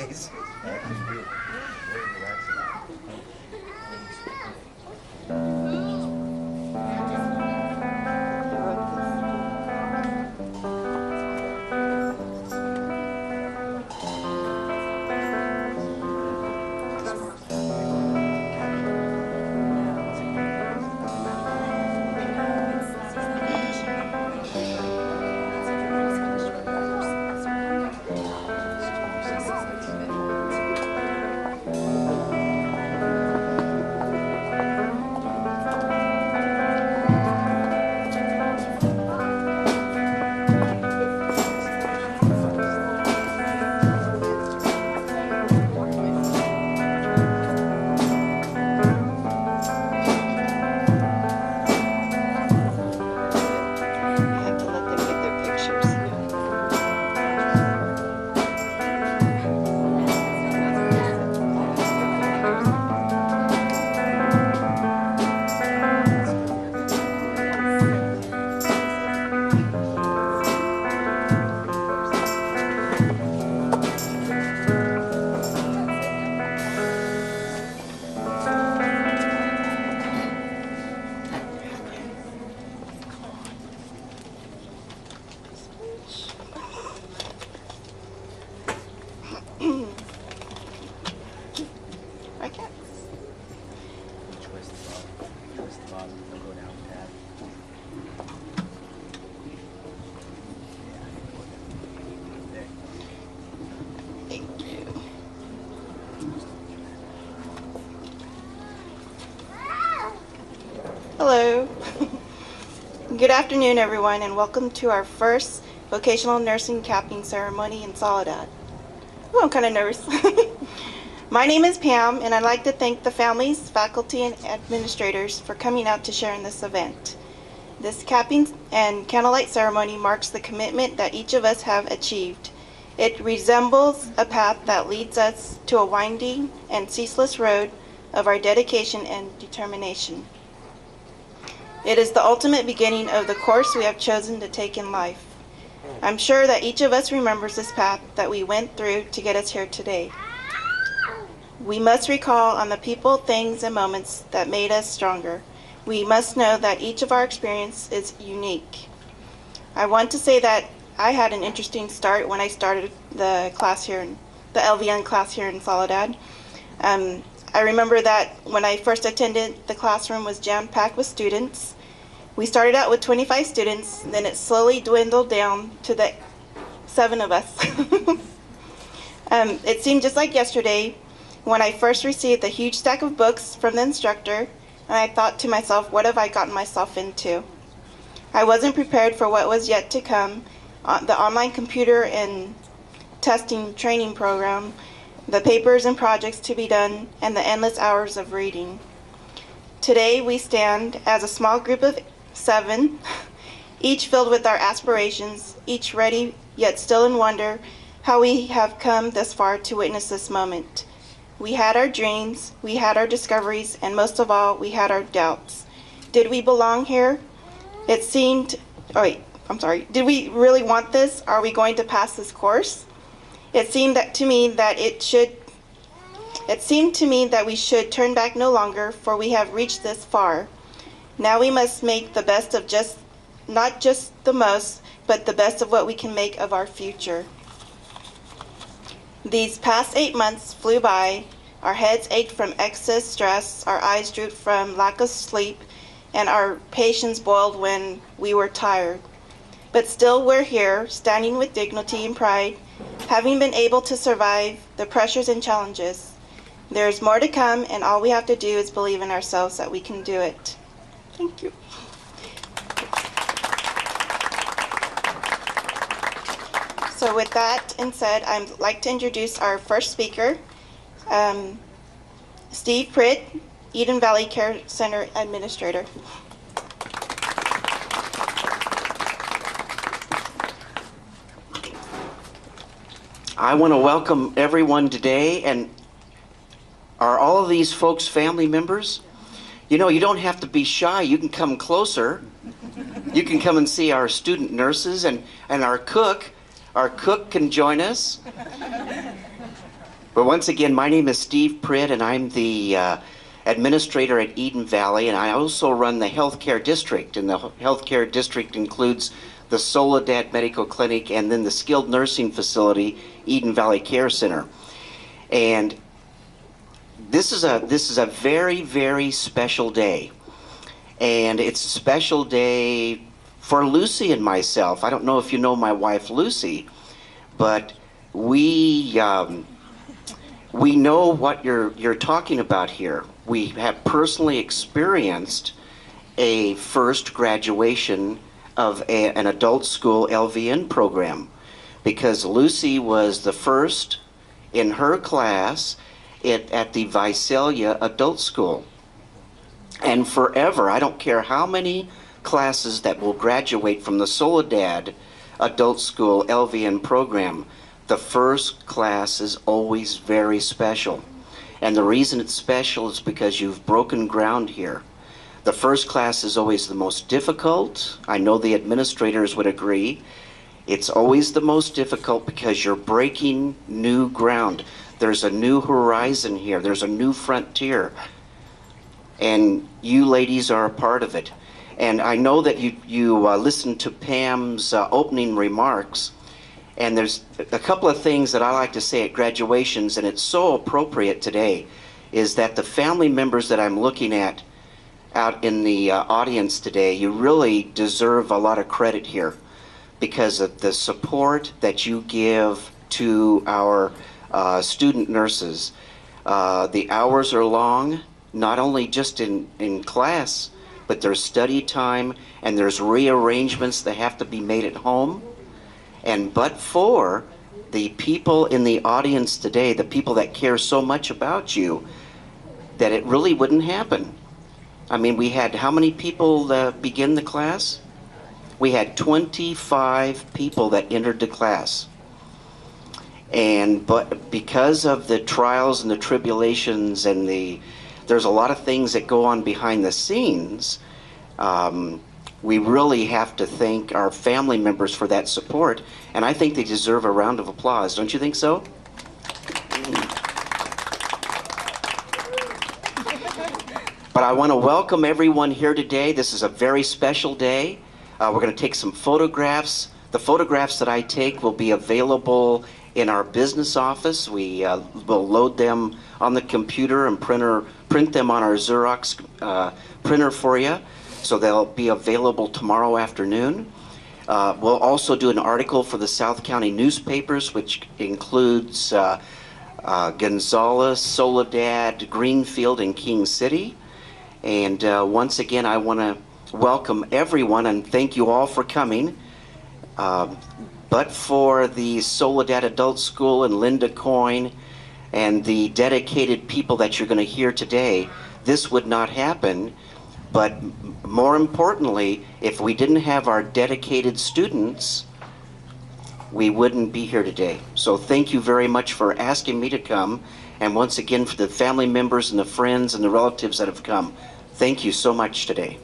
nice. Very relaxing. Hello. Good afternoon, everyone, and welcome to our first vocational nursing capping ceremony in Soledad. Oh, I'm kind of nervous. My name is Pam, and I'd like to thank the families, faculty, and administrators for coming out to share in this event. This capping and candlelight ceremony marks the commitment that each of us have achieved. It resembles a path that leads us to a winding and ceaseless road of our dedication and determination. It is the ultimate beginning of the course we have chosen to take in life. I'm sure that each of us remembers this path that we went through to get us here today. We must recall on the people, things, and moments that made us stronger. We must know that each of our experience is unique. I want to say that I had an interesting start when I started the class here, the LVN class here in Soledad. I remember that when I first attended, the classroom was jam-packed with students. We started out with 25 students, then it slowly dwindled down to the 7 of us. It seemed just like yesterday when I first received the huge stack of books from the instructor, and I thought to myself, what have I gotten myself into? I wasn't prepared for what was yet to come, the online computer and testing training program, the papers and projects to be done, and the endless hours of reading. Today we stand as a small group of 7, each filled with our aspirations, each ready yet still in wonder how we have come this far to witness this moment. We had our dreams, we had our discoveries, and most of all, we had our doubts. Did we belong here? It seemed, did we really want this? Are we going to pass this course? It seemed to me that we should turn back no longer, for we have reached this far. Now we must make the best of not just the most, but the best of what we can make of our future. These past 8 months flew by. Our heads ached from excess stress, our eyes drooped from lack of sleep, and our patience boiled when we were tired. But still we're here, standing with dignity and pride, having been able to survive the pressures and challenges. There's more to come, and all we have to do is believe in ourselves that we can do it. Thank you. So with that said, I'd like to introduce our first speaker, Steve Pritt, Eden Valley Care Center Administrator. I want to welcome everyone today. And are all of these folks family members? You know, you don't have to be shy. You can come closer. You can come and see our student nurses and our cook. Our cook can join us. But once again, my name is Steve Pritt, and I'm the administrator at Eden Valley, and I also run the healthcare district. And the healthcare district includes the Soledad Medical Clinic and then the skilled nursing facility, Eden Valley Care Center. And this is a very, very special day. And it's a special day for Lucy and myself. I don't know if you know my wife, Lucy, but we know what you're talking about here. We have personally experienced a first graduation of an adult school LVN program, because Lucy was the first in her class at the Visalia Adult School. And forever, I don't care how many classes that will graduate from the Soledad Adult School LVN program, the first class is always very special. And the reason it's special is because you've broken ground here. The first class is always the most difficult. I know the administrators would agree. It's always the most difficult because you're breaking new ground. There's a new horizon here. There's a new frontier. And you ladies are a part of it. And I know that you listened to Pam's opening remarks, and there's a couple of things that I like to say at graduations, and it's so appropriate today, is that the family members that I'm looking at out in the audience today, you really deserve a lot of credit here because of the support that you give to our student nurses. The hours are long, not only just in class, but there's study time and there's rearrangements that have to be made at home. And but for the people in the audience today, the people that care so much about you, that it really wouldn't happen. I mean, we had how many people begin the class? We had 25 people that entered the class. But because of the trials and the tribulations and there's a lot of things that go on behind the scenes, we really have to thank our family members for that support, and I think they deserve a round of applause. Don't you think so? But I want to welcome everyone here today. This is a very special day. We're going to take some photographs. The photographs that I take will be available in our business office. We will load them on the computer and print them on our Xerox printer for you. So they'll be available tomorrow afternoon. We'll also do an article for the South County newspapers, which includes Gonzales, Soledad, Greenfield, and King City. And once again, I want to welcome everyone and thank you all for coming. But for the Soledad Adult School and Linda Coyne and the dedicated people that you're going to hear today, this would not happen. But more importantly, if we didn't have our dedicated students, we wouldn't be here today. So thank you very much for asking me to come. And once again, for the family members and the friends and the relatives that have come, thank you so much today.